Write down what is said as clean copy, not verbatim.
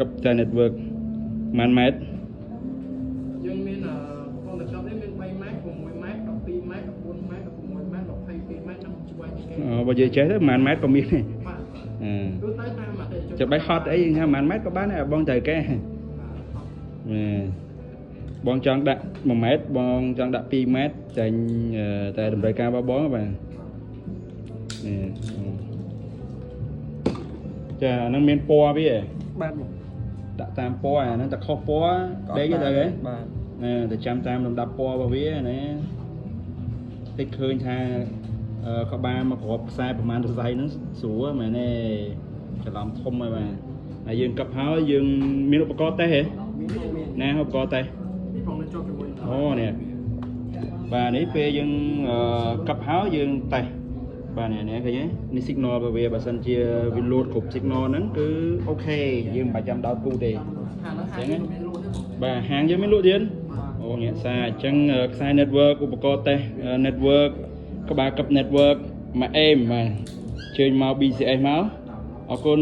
cấp tại network man mét យើងមានបងតកប់នេះមាន3ម៉ែត្រ6ម៉ែត្រ12ម៉ែត្រ14ម៉ែត្រ16ម៉ែត្រ22ម៉ែត្រដល់ជួយគេ បើនិយាយចេះទៅ1ម៉ែត្រក៏មានដែរ ទូទៅតាមអតិថិជន ចាំបាច់ហត់អីថា1ម៉ែត្រក៏បានដែរបងត្រូវកែបងចង់ដាក់1ម៉ែត្របងចង់ដាក់2ម៉ែត្រចាញ់តែតម្រូវការរបស់បងបាទចាអានឹងមានពណ៌វា បាទ ដាក់តាមពណ៌អាហ្នឹងតែខុសពណ៌ដេកទៅហ៎ បាទ តែចាំតាមលំដាប់ពណ៌របស់វាណាតិចឃើញថាក្បាលមកក្របខ្សែប្រហែលសរសៃហ្នឹងស្រួលមែនទេច្រឡំធំហើយបាទហើយយើងកັບហើយយើងមានឧបករណ៍តេស្តហ៎ មាន ណាឧបករណ៍តេស្ត នេះផងនៅជាប់ជាមួយ អូនេះបាទនេះពេលយើងកັບហើយយើងតេស្តបាទនេះឃើញទេនេះ signal របស់វាបើសិនជាវា load គ្រប់ signal ហ្នឹងគឺអូខេយើងមិនបាច់ចាំដោតគូទេ ហាងហ្នឹងមានលក់ទេបង បាទហាងយើងមានលក់ទៀតអូញាក់សាអញ្ចឹងខ្សែ network ឧបករណ៍តេស្ត network ក្បាលកັບ network មកអេមបាទជើញមក BCS មកអរគុណ